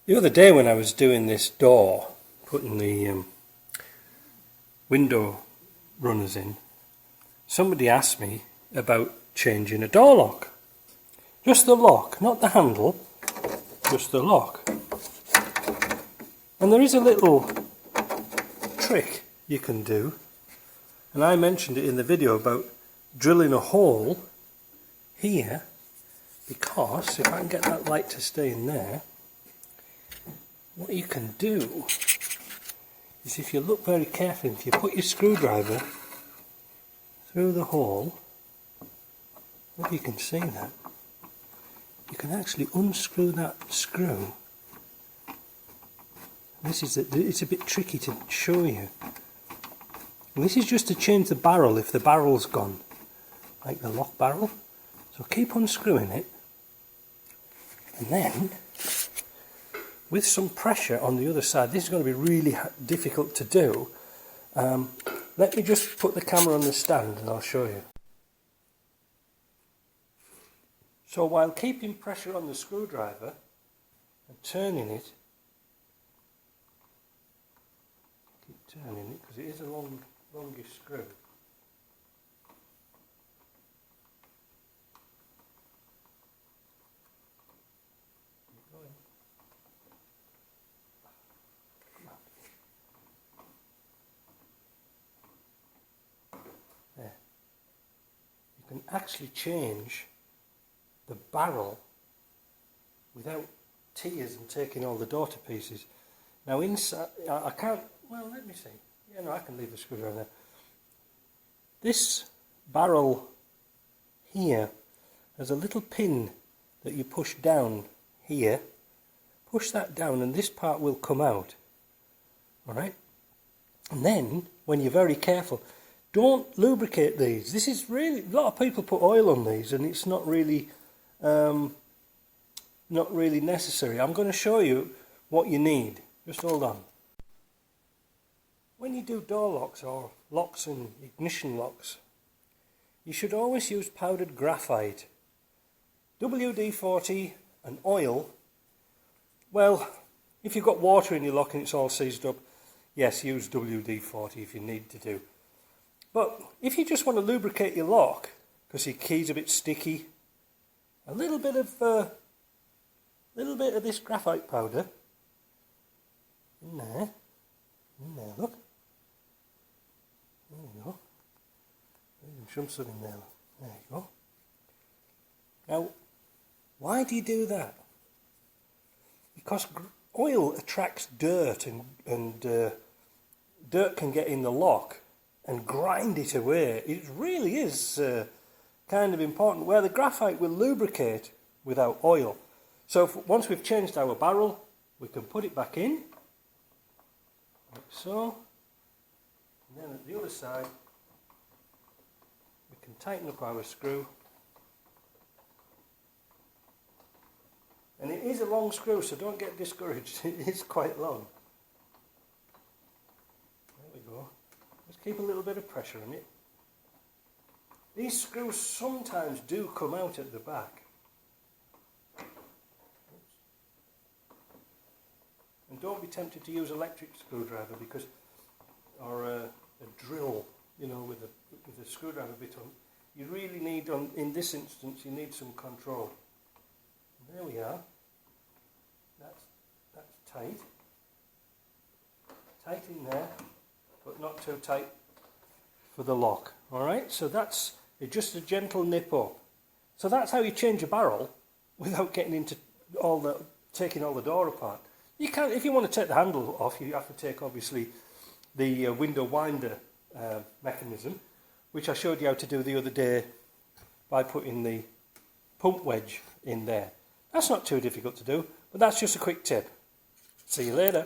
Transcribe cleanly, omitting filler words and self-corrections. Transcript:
The other day when I was doing this door, putting the window runners in, somebody asked me about changing a door lock. Just the lock, not the handle, just the lock. And there is a little trick you can do, and I mentioned it in the video about drilling a hole here, because if I can get that light to stay in there, what you can do is, if you look very carefully, if you put your screwdriver through the hole, I hope you can see that, you can actually unscrew that screw. It's a bit tricky to show you. And this is just to change the barrel if the barrel's gone, like the lock barrel. So keep unscrewing it, and then with some pressure on the other side, this is going to be really difficult to do. Let me just put the camera on the stand and I'll show you. So while keeping pressure on the screwdriver and turning it, keep turning it because it is a longish screw. There. You can actually change the barrel without tears and taking all the door to pieces. Now inside, I can't, well, let me see. Yeah, no, I can leave the screwdriver there. This barrel here has a little pin that you push down here. Push that down and this part will come out. Alright? And then, when you're very careful, don't lubricate these. This is really, a lot of people put oil on these and it's not really necessary. I'm going to show you what you need. Just hold on. When you do door locks or locks and ignition locks, you should always use powdered graphite. WD-40 and oil. Well, if you've got water in your lock and it's all seized up, yes, use WD-40 if you need to do. But if you just want to lubricate your lock, because your key's a bit sticky, a little bit of this graphite powder in there, look. There you go. Some sun in there. There you go. Now, why do you do that? Because oil attracts dirt, and dirt can get in the lock and grind it away. It really is kind of important, where the graphite will lubricate without oil. So once we've changed our barrel, we can put it back in, like so, and then at the other side we can tighten up our screw. And it is a long screw, so don't get discouraged, it is quite long. There we go. Just keep a little bit of pressure on it. These screws sometimes do come out at the back. And don't be tempted to use electric screwdriver, because, or a drill, you know, with a screwdriver bit on. You really need, in this instance, you need some control. And there we are. That's tight. Tight in there, but not too tight for the lock. Alright, so that's just a gentle nip up. So that's how you change a barrel without getting into taking all the door apart. You can, if you want to take the handle off, you have to take obviously the window winder mechanism, which I showed you how to do the other day by putting the pump wedge in there. That's not too difficult to do, but that's just a quick tip. See you later.